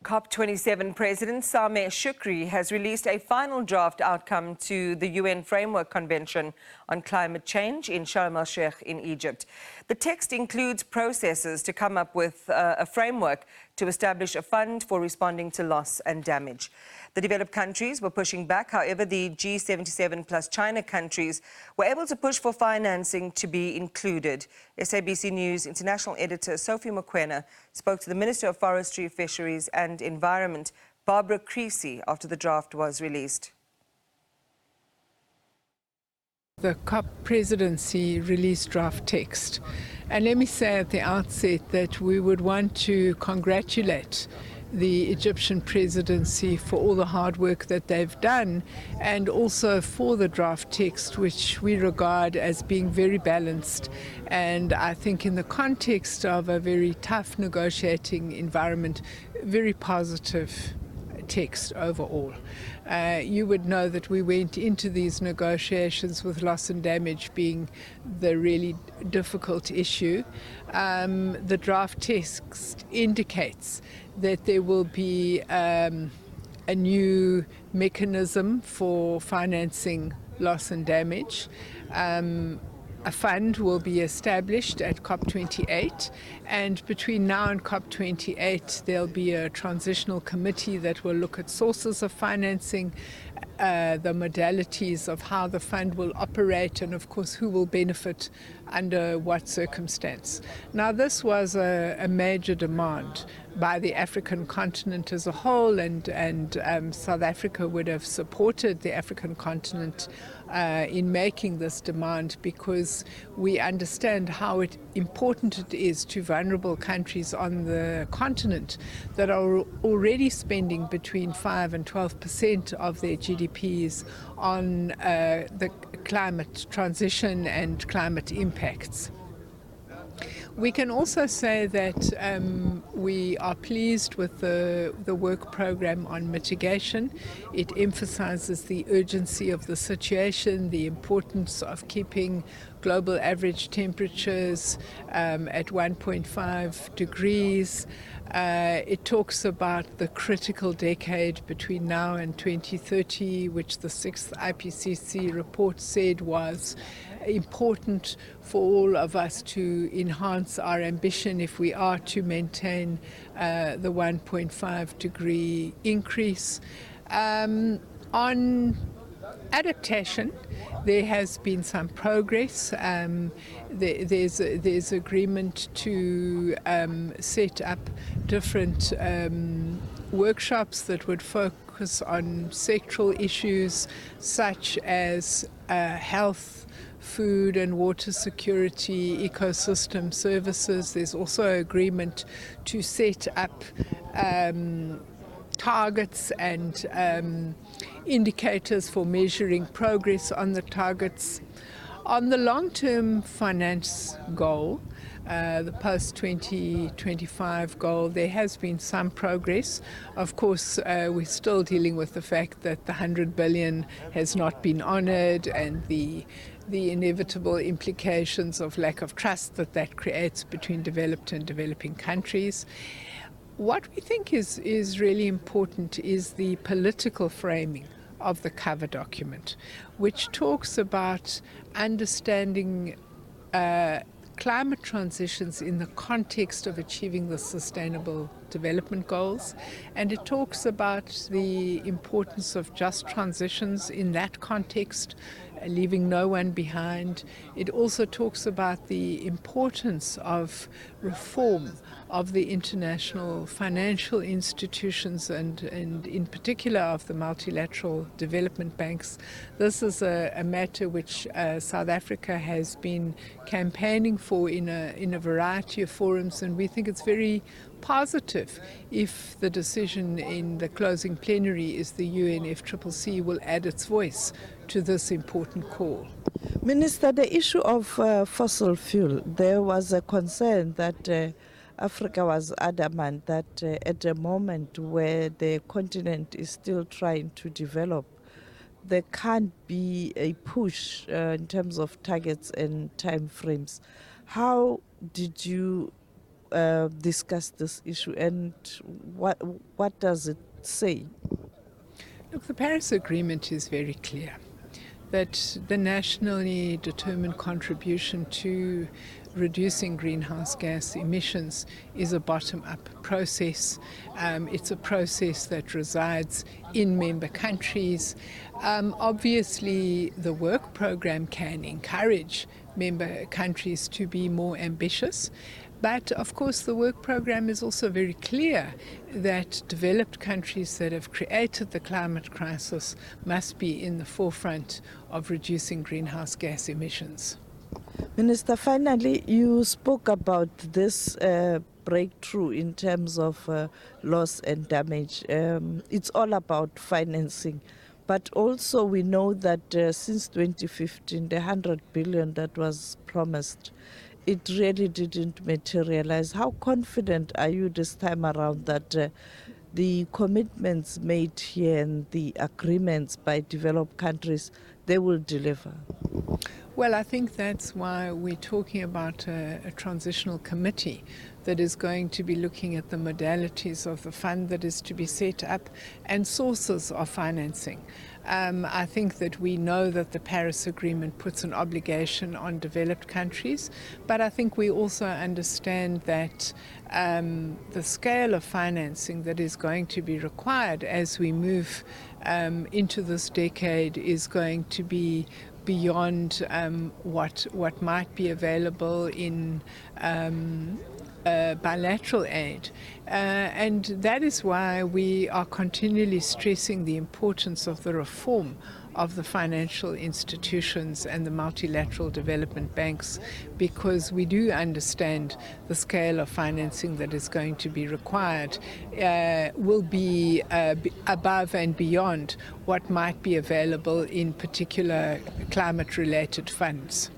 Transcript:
COP27 President Sameh Shoukry has released a final draft outcome to the UN Framework Convention on Climate Change in Sharm El Sheik in Egypt. The text includes processes to come up with a framework to establish a fund for responding to loss and damage. The developed countries were pushing back. However, the G77 plus China countries were able to push for financing to be included. SABC News international editor Sophie Mokoena spoke to the Minister of Forestry, Fisheries and Environment, Barbara Creecy, after the draft was released. The COP presidency released draft text. And let me say at the outset that we would want to congratulate the Egyptian presidency for all the hard work that they've done, and also for the draft text, which we regard as being very balanced. And I think in the context of a very tough negotiating environment, very positive text overall. You would know that we went into these negotiations with loss and damage being the really difficult issue. The draft text indicates that there will be a new mechanism for financing loss and damage. A fund will be established at COP28, and between now and COP28 there'll be a transitional committee that will look at sources of financing, the modalities of how the fund will operate, and of course who will benefit under what circumstance. Now, this was a major demand by the African continent as a whole, and South Africa would have supported the African continent in making this demand, because we understand how important it is to vulnerable countries on the continent that are already spending between 5 and 12% of their GDPs on the climate transition and climate impacts. We can also say that we are pleased with the work program on mitigation. It emphasizes the urgency of the situation, the importance of keeping global average temperatures at 1.5 degrees. It talks about the critical decade between now and 2030, which the 6th IPCC report said was important for all of us to enhance our ambition if we are to maintain the 1.5 degree increase. On adaptation, there has been some progress. There's agreement to set up different workshops that would focus on sectoral issues such as health, food and water security, ecosystem services. There's also agreement to set up targets and indicators for measuring progress on the targets. On the long-term finance goal, the post-2025 goal, there has been some progress. Of course, we're still dealing with the fact that the 100 billion has not been honoured, and the inevitable implications of lack of trust that creates between developed and developing countries. What we think is really important is the political framing of the cover document, which talks about understanding climate transitions in the context of achieving the Sustainable Development Goals, and it talks about the importance of just transitions in that context, leaving no one behind. It also talks about the importance of reform of the international financial institutions and in particular of the multilateral development banks. This is a matter which South Africa has been campaigning for in a variety of forums, and we think it's very positive if the decision in the closing plenary is the UNFCCC will add its voice to this important call. Minister, the issue of fossil fuel, there was a concern that Africa was adamant that at a moment where the continent is still trying to develop, there can't be a push in terms of targets and time frames. How did you discussed this issue, and what does it say? Look, the Paris Agreement is very clear that the nationally determined contribution to reducing greenhouse gas emissions is a bottom-up process. It's a process that resides in member countries. Obviously, the work program can encourage member countries to be more ambitious. But of course, the work program is also very clear that developed countries that have created the climate crisis must be in the forefront of reducing greenhouse gas emissions. Minister, finally, you spoke about this breakthrough in terms of loss and damage. It's all about financing. But also we know that since 2015, the 100 billion that was promised, it really didn't materialize. How confident are you this time around that the commitments made here and the agreements by developed countries, they will deliver? Well, I think that's why we're talking about a transitional committee that is going to be looking at the modalities of the fund that is to be set up and sources of financing. I think that we know that the Paris Agreement puts an obligation on developed countries, but I think we also understand that the scale of financing that is going to be required as we move into this decade is going to be beyond what might be available in bilateral aid. And that is why we are continually stressing the importance of the reform of the financial institutions and the multilateral development banks, because we do understand the scale of financing that is going to be required will be above and beyond what might be available in particular climate-related funds.